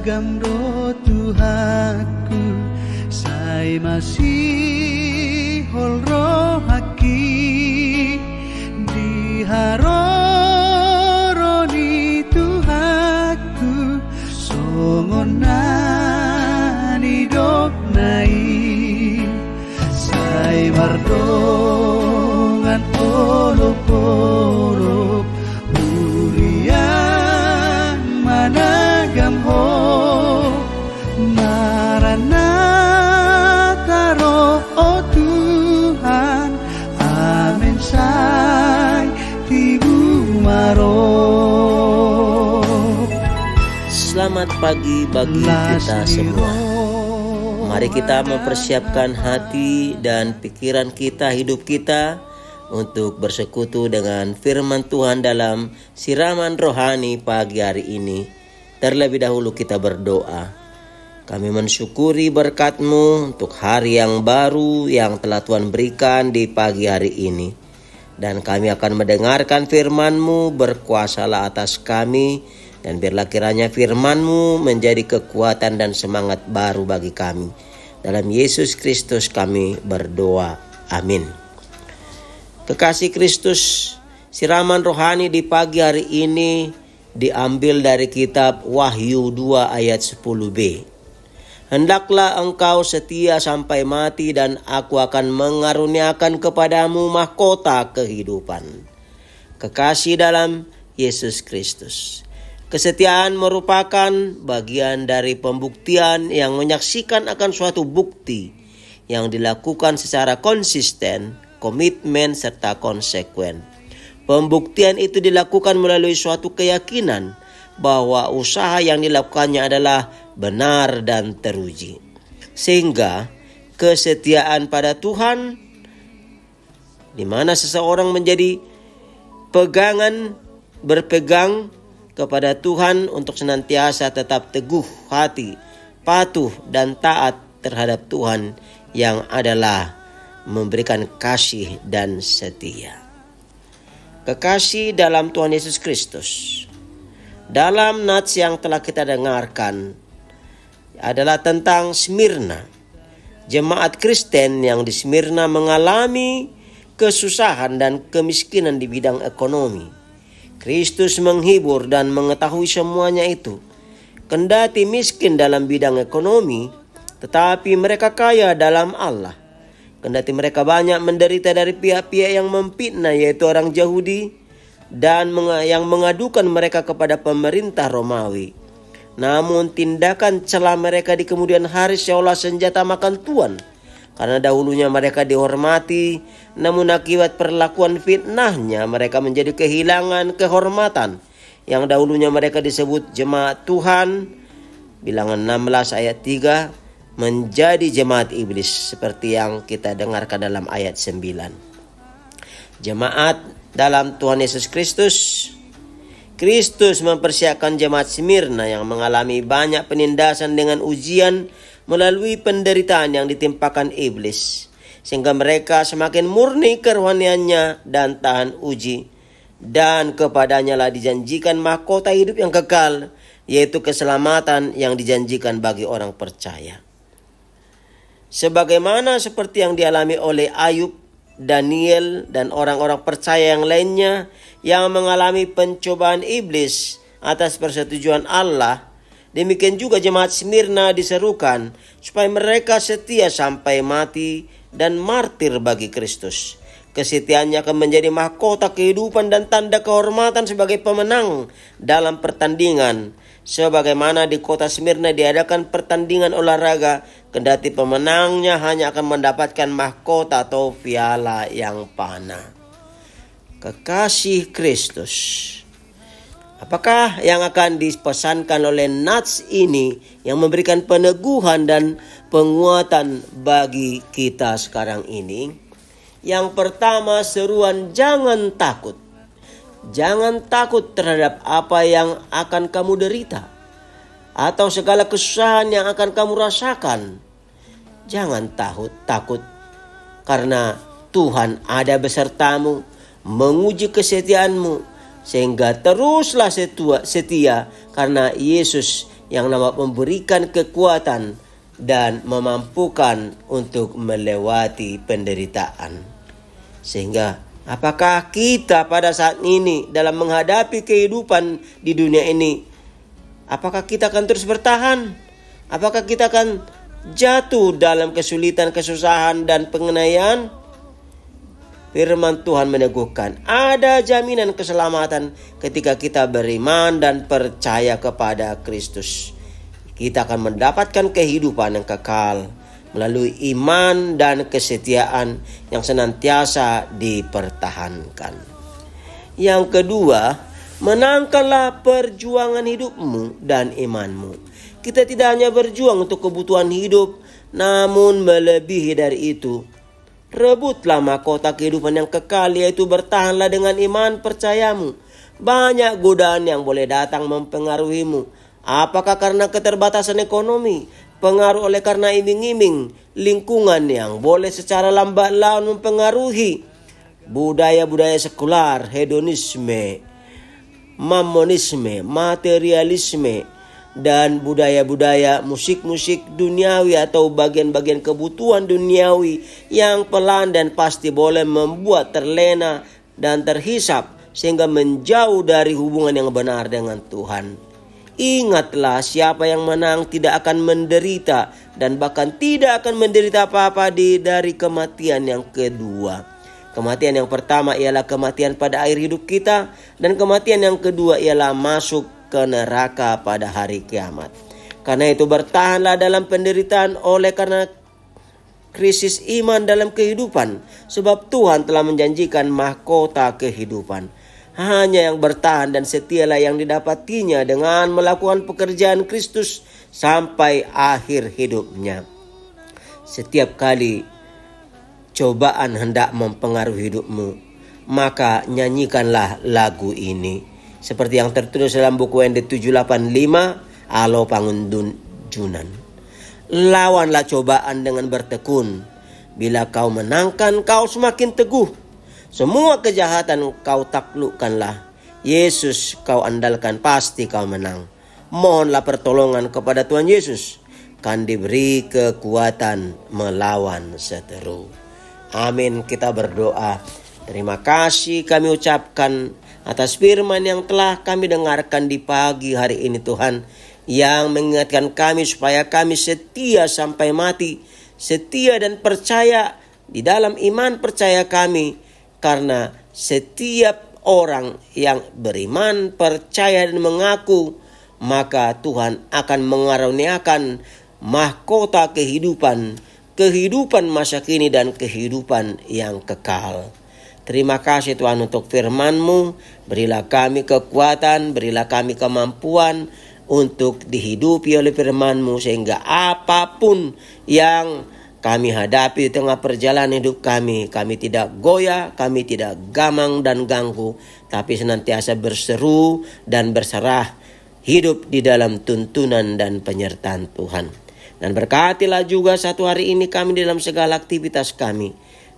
gamro Tuhanku sai masih holrohaki diharoroni Tuhanku songonani dopnai sai mardongan olok-olok urian managam ho Maranatha roh oh Tuhan amin say tibu maro. Selamat pagi bagi kita semua. Mari kita mempersiapkan hati dan pikiran kita, hidup kita untuk bersekutu dengan firman Tuhan dalam siraman rohani pagi hari ini. Terlebih dahulu kita berdoa. Kami mensyukuri berkat-Mu untuk hari yang baru yang telah Tuhan berikan di pagi hari ini. Dan kami akan mendengarkan firman-Mu, berkuasalah atas kami. Dan biarlah kiranya firman-Mu menjadi kekuatan dan semangat baru bagi kami. Dalam Yesus Kristus kami berdoa. Amin. Kekasih Kristus, siraman rohani di pagi hari ini diambil dari kitab Wahyu 2 ayat 10b. Hendaklah engkau setia sampai mati dan aku akan mengaruniakan kepadamu mahkota kehidupan. Kekasih dalam Yesus Kristus. Kesetiaan merupakan bagian dari pembuktian yang menyaksikan akan suatu bukti yang dilakukan secara konsisten, komitmen, serta konsekuen. Pembuktian itu dilakukan melalui suatu keyakinan bahwa usaha yang dilakukannya adalah benar dan teruji. Sehingga kesetiaan pada Tuhan, di mana seseorang menjadi berpegang kepada Tuhan untuk senantiasa tetap teguh hati, patuh dan taat terhadap Tuhan yang adalah memberikan kasih dan setia. Kekasih dalam Tuhan Yesus Kristus. Dalam nats yang telah kita dengarkan adalah tentang Smyrna. Jemaat Kristen yang di Smyrna mengalami kesusahan dan kemiskinan di bidang ekonomi. Kristus menghibur dan mengetahui semuanya itu. Kendati miskin dalam bidang ekonomi, tetapi mereka kaya dalam Allah. Kendati mereka banyak menderita dari pihak-pihak yang memfitnah, yaitu orang Yahudi, dan yang mengadukan mereka kepada pemerintah Romawi. Namun tindakan celah mereka di kemudian hari seolah senjata makan tuan. Karena dahulunya mereka dihormati, namun akibat perlakuan fitnahnya mereka menjadi kehilangan kehormatan. Yang dahulunya mereka disebut jemaat Tuhan, Bilangan 16 ayat 3, menjadi jemaat iblis seperti yang kita dengarkan dalam ayat 9. Jemaat dalam Tuhan Yesus Kristus. Kristus mempersiapkan jemaat Smyrna yang mengalami banyak penindasan dengan ujian melalui penderitaan yang ditimpakan iblis, sehingga mereka semakin murni kerohaniannya dan tahan uji, dan kepadanya lah dijanjikan mahkota hidup yang kekal, yaitu keselamatan yang dijanjikan bagi orang percaya. Sebagaimana seperti yang dialami oleh Ayub, Daniel, dan orang-orang percaya yang lainnya yang mengalami pencobaan iblis atas persetujuan Allah, demikian juga jemaat Smyrna diserukan supaya mereka setia sampai mati dan martir bagi Kristus. Kesetiaannya akan menjadi mahkota kehidupan dan tanda kehormatan sebagai pemenang dalam pertandingan. Sebagaimana di kota Smyrna diadakan pertandingan olahraga, kendati pemenangnya hanya akan mendapatkan mahkota atau piala yang panah. Kekasih Kristus. Apakah yang akan dipesankan oleh nats ini yang memberikan peneguhan dan penguatan bagi kita sekarang ini? Yang pertama, seruan jangan takut. Jangan takut terhadap apa yang akan kamu derita atau segala kesusahan yang akan kamu rasakan. Jangan takut karena Tuhan ada besertamu, menguji kesetiaanmu, sehingga teruslah setia karena Yesus yang dapat memberikan kekuatan dan memampukan untuk melewati penderitaan. Sehingga apakah kita pada saat ini dalam menghadapi kehidupan di dunia ini, apakah kita akan terus bertahan? Apakah kita akan jatuh dalam kesulitan, kesusahan dan penganiayaan? Firman Tuhan meneguhkan ada jaminan keselamatan ketika kita beriman dan percaya kepada Kristus. Kita akan mendapatkan kehidupan yang kekal melalui iman dan kesetiaan yang senantiasa dipertahankan. Yang kedua, menangkanlah perjuangan hidupmu dan imanmu. Kita tidak hanya berjuang untuk kebutuhan hidup, namun melebihi dari itu. Rebutlah mahkota kehidupan yang kekal, yaitu bertahanlah dengan iman percayamu. Banyak godaan yang boleh datang mempengaruhimu. Apakah karena keterbatasan ekonomi, pengaruh oleh karena iming-iming, lingkungan yang boleh secara lambat laun mempengaruhi, budaya-budaya sekular, hedonisme, mamonisme, materialisme, dan budaya-budaya musik-musik duniawi atau bagian-bagian kebutuhan duniawi yang pelan dan pasti boleh membuat terlena dan terhisap sehingga menjauh dari hubungan yang benar dengan Tuhan. Ingatlah, siapa yang menang tidak akan menderita dan bahkan tidak akan menderita apa-apa dari kematian yang kedua. Kematian yang pertama ialah kematian pada akhir hidup kita, dan kematian yang kedua ialah masuk ke neraka pada hari kiamat. Karena itu bertahanlah dalam penderitaan oleh karena krisis iman dalam kehidupan, sebab Tuhan telah menjanjikan mahkota kehidupan. Hanya yang bertahan dan setialah yang didapatinya dengan melakukan pekerjaan Kristus sampai akhir hidupnya. Setiap kali cobaan hendak mempengaruhi hidupmu, maka nyanyikanlah lagu ini. Seperti yang tertulis dalam buku ND 785, Alo Pangundunan. Lawanlah cobaan dengan bertekun. Bila kau menangkan, kau semakin teguh. Semua kejahatan kau taklukkanlah. Yesus kau andalkan, pasti kau menang. Mohonlah pertolongan kepada Tuhan Yesus, kan diberi kekuatan melawan seteru. Amin. Kita berdoa. Terima kasih kami ucapkan atas firman yang telah kami dengarkan di pagi hari ini, Tuhan, yang mengingatkan kami supaya kami setia sampai mati, setia dan percaya di dalam iman percaya kami, karena setiap orang yang beriman, percaya dan mengaku, maka Tuhan akan mengaruniakan mahkota kehidupan masa kini dan kehidupan yang kekal. Terima kasih Tuhan untuk firman-Mu. Berilah kami kekuatan, berilah kami kemampuan untuk dihidupi oleh firman-Mu, sehingga apapun yang kami hadapi di tengah perjalanan hidup kami tidak goyah, kami tidak gamang dan ganggu, tapi senantiasa berseru dan berserah hidup di dalam tuntunan dan penyertaan Tuhan. Dan berkatilah juga satu hari ini kami dalam segala aktivitas kami.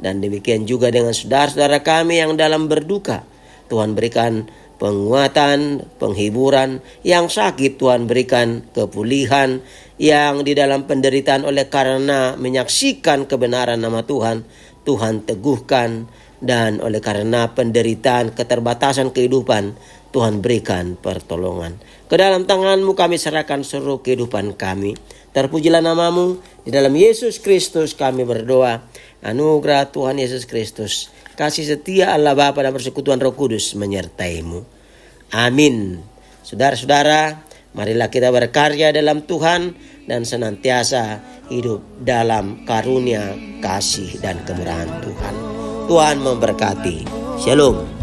Dan demikian juga dengan saudara-saudara kami yang dalam berduka. Tuhan berikan penguatan, penghiburan. Yang sakit Tuhan berikan kepulihan. Yang di dalam penderitaan oleh karena menyaksikan kebenaran nama Tuhan, Tuhan teguhkan. Dan oleh karena penderitaan, keterbatasan kehidupan, Tuhan berikan pertolongan. Ke dalam tangan-Mu kami serahkan seluruh kehidupan kami. Terpujilah nama-Mu. Di dalam Yesus Kristus kami berdoa. Anugerah Tuhan Yesus Kristus, kasih setia Allah Bapa dan persekutuan Roh Kudus menyertai-Mu. Amin. Saudara-saudara, marilah kita berkarya dalam Tuhan dan senantiasa hidup dalam karunia, kasih dan kemurahan Tuhan. Tuhan memberkati. Shalom.